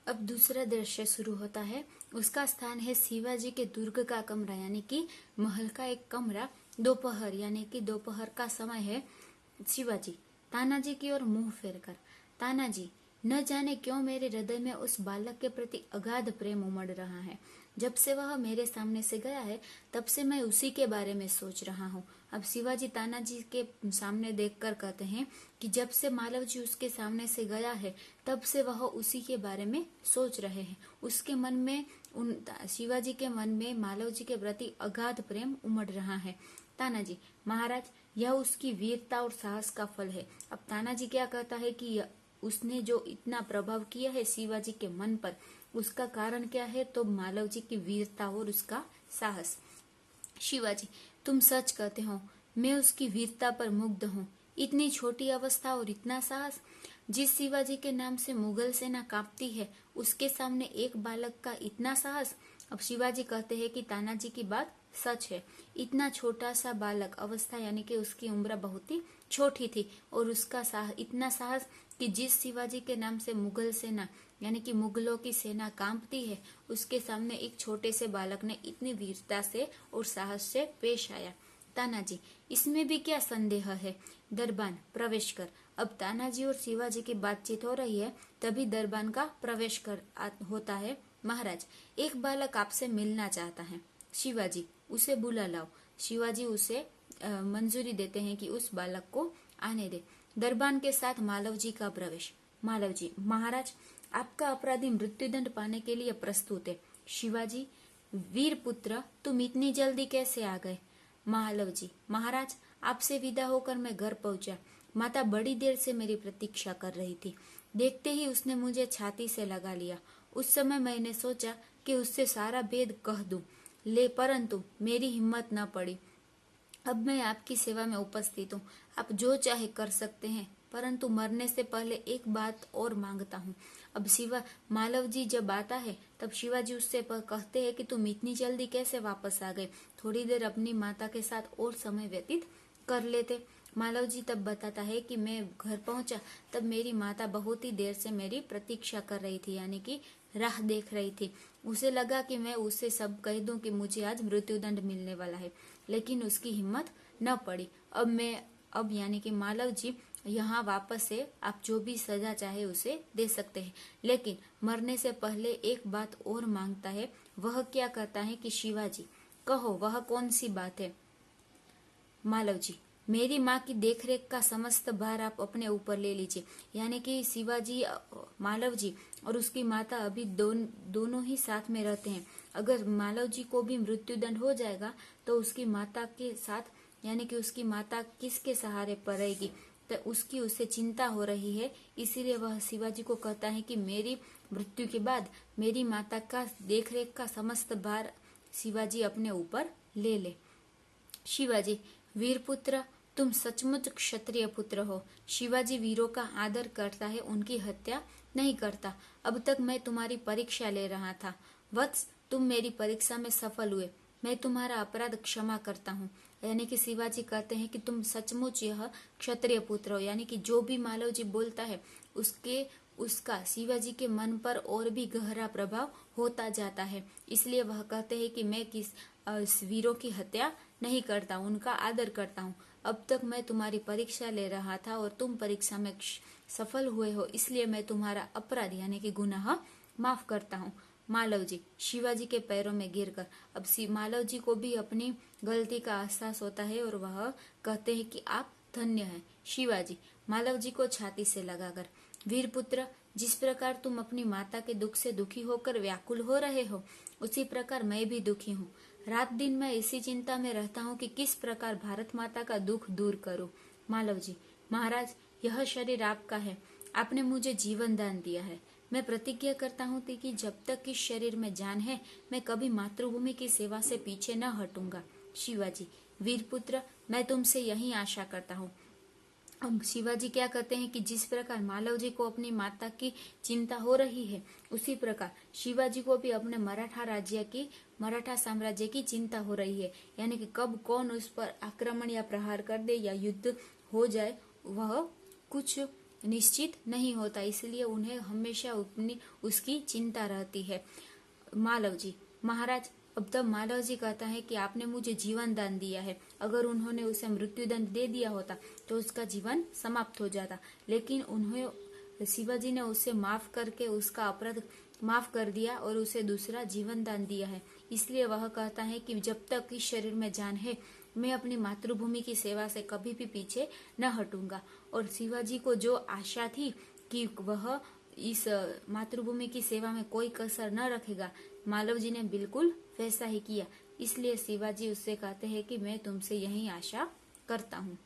अब दूसरा दृश्य शुरू होता है। उसका स्थान है शिवाजी के दुर्ग का कमरा, यानी कि महल का एक कमरा। दोपहर यानी कि दोपहर का समय है। शिवाजी तानाजी की ओर मुंह फेरकर, तानाजी, न जाने क्यों मेरे हृदय में उस बालक के प्रति अगाध प्रेम उमड़ रहा है। जब से वह मेरे सामने से गया है तब से मैं उसी के बारे में सोच रहा हूँ। अब शिवाजी तानाजी के सामने देखकर कहते हैं कि जब से मालव जी उसके सामने से गया है तब से वह उसी के बारे में सोच रहे हैं। उसके मन में शिवाजी के मन में मालव जी के प्रति अगाध प्रेम उमड़ रहा है। तानाजी, महाराज, यह उसकी वीरता और साहस का फल है। अब तानाजी क्या कहता है कि उसने जो इतना प्रभाव किया है शिवाजी के मन पर, उसका कारण क्या है? तो मालव जी की वीरता और उसका साहस। शिवाजी, तुम सच कहते हो, मैं उसकी वीरता पर मुग्ध हूँ। इतनी छोटी अवस्था और इतना साहस। जिस शिवाजी के नाम से मुगल सेना कांपती है, उसके सामने एक बालक का इतना साहस। अब शिवाजी कहते हैं कि तानाजी की बात सच है। इतना छोटा सा बालक, अवस्था यानी कि उसकी उम्र बहुत ही छोटी थी, और उसका इतना साहस कि जिस शिवाजी के नाम से मुगल सेना यानी कि मुगलों की सेना कांपती है, उसके सामने एक छोटे से बालक ने इतनी वीरता से और साहस से पेश आया। तानाजी, इसमें भी क्या संदेह है? दरबान, प्रवेश कर। अब तानाजी और शिवाजी की बातचीत हो रही है, तभी दरबान का प्रवेश होता है। महाराज, एक बालक आपसे मिलना चाहता है। शिवाजी, उसे बुला लाओ। शिवाजी उसे मंजूरी देते हैं कि उस बालक को आने दे। दरबान के साथ मालव जी का प्रवेश। मालव जी, महाराज, आपका अपराधी मृत्युदंड पाने के लिए प्रस्तुत है। शिवाजी, वीर पुत्र, तुम इतनी जल्दी कैसे आ गए? मालव जी, महाराज, आपसे विदा होकर मैं घर पहुंचा। माता बड़ी देर से मेरी प्रतीक्षा कर रही थी। देखते ही उसने मुझे छाती से लगा लिया। उस समय मैंने सोचा कि उससे सारा भेद कह दूं, परंतु मेरी हिम्मत न पड़ी। अब मैं आपकी सेवा में उपस्थित हूँ। आप जो चाहे कर सकते हैं, परंतु मरने से पहले एक बात और मांगता हूँ। अब मालव जी जब आता है तब शिवाजी उससे कहते हैं कि तुम इतनी जल्दी कैसे वापस आ गए? थोड़ी देर अपनी माता के साथ और समय व्यतीत कर लेते। मालव जी तब बताता है कि मैं घर पहुंचा तब मेरी माता बहुत ही देर से मेरी प्रतीक्षा कर रही थी, यानी कि राह देख रही थी। उसे लगा कि मैं उसे सब कह दूं कि मुझे आज मृत्युदंड मिलने वाला है, लेकिन उसकी हिम्मत न पड़ी। अब यानी कि मालव जी यहाँ वापस से आप जो भी सजा चाहे उसे दे सकते हैं, लेकिन मरने से पहले एक बात और मांगता है। वह क्या कहता है कि शिवाजी, कहो वह कौन सी बात है? मालव जी, मेरी माँ की देखरेख का समस्त भार आप अपने ऊपर ले लीजिए। यानी कि शिवाजी, मालव जी और उसकी माता अभी दोनों ही साथ में रहते हैं। अगर मालव जी को भी मृत्युदंड हो जाएगा तो उसकी माता के साथ, यानी कि उसकी माता किसके सहारे पर रहेगी? तो उसकी उससे चिंता हो रही है। इसीलिए वह शिवाजी को कहता है कि मेरी मृत्यु के बाद मेरी माता का देखरेख का समस्त भार शिवाजी अपने ऊपर ले ले। शिवाजी, वीरपुत्र, तुम सचमुच क्षत्रिय पुत्र हो। शिवाजी वीरों का आदर करता है, उनकी हत्या नहीं करता। अब तक मैं तुम्हारी परीक्षा ले रहा था। वत्स, तुम मेरी परीक्षा में सफल हुए। मैं तुम्हारा अपराध क्षमा करता हूँ। यानी कि शिवाजी कहते हैं कि तुम सचमुच यह क्षत्रिय पुत्र हो। यानी कि जो भी मालव जी बोलता है उसका शिवाजी के मन पर और भी गहरा प्रभाव होता जाता है। इसलिए वह कहते हैं कि मैं वीरों की हत्या नहीं करता, उनका आदर करता हूँ। अब तक मैं तुम्हारी परीक्षा ले रहा था और तुम परीक्षा में सफल हुए हो, इसलिए मैं तुम्हारा अपराध यानी कि गुनाह माफ करता हूँ। मालव जी, शिवाजी के पैरों में गिरकर। अब मालव जी को भी अपनी गलती का एहसास होता है और वह कहते हैं कि आप धन्य हैं। शिवाजी, मालव जी को छाती से लगाकर, वीरपुत्र, जिस प्रकार तुम अपनी माता के दुख से दुखी होकर व्याकुल हो रहे हो, उसी प्रकार मैं भी दुखी हूँ। रात दिन मैं इसी चिंता में रहता हूँ कि किस प्रकार भारत माता का दुख दूर करूं। मालव जी, महाराज, यह शरीर आपका है। आपने मुझे जीवन दान दिया है। मैं प्रतिज्ञा करता हूँ कि जब तक इस शरीर में जान है, मैं कभी मातृभूमि की सेवा से पीछे न हटूंगा। शिवाजी, वीरपुत्र, मैं तुमसे यही आशा करता हूँ। अब शिवाजी क्या कहते हैं कि जिस प्रकार मालव जी को अपनी माता की चिंता हो रही है, उसी प्रकार शिवाजी को भी अपने मराठा साम्राज्य की चिंता हो रही है। यानी कि कब कौन उस पर आक्रमण या प्रहार कर दे या युद्ध हो जाए, वह कुछ निश्चित नहीं होता, इसलिए उन्हें हमेशा उसकी चिंता रहती है। मालव जी, महाराज, अब तब मालव जी कहता है कि आपने मुझे जीवन दान दिया है, अगर उन्होंने उसे मृत्युदंड दे दिया होता तो उसका जीवन समाप्त हो जाता, लेकिन उन्हें शिवाजी ने उसे माफ करके उसका अपराध माफ कर दिया और उसे दूसरा जीवन दान दिया है। इसलिए वह कहता है कि जब तक इस शरीर में जान है मैं अपनी मातृभूमि की सेवा से कभी भी पीछे न हटूंगा। और शिवाजी को जो आशा थी कि वह इस मातृभूमि की सेवा में कोई कसर न रखेगा, मालव जी ने बिल्कुल वैसा ही किया। इसलिए शिवाजी उससे कहते हैं कि मैं तुमसे यही आशा करता हूँ।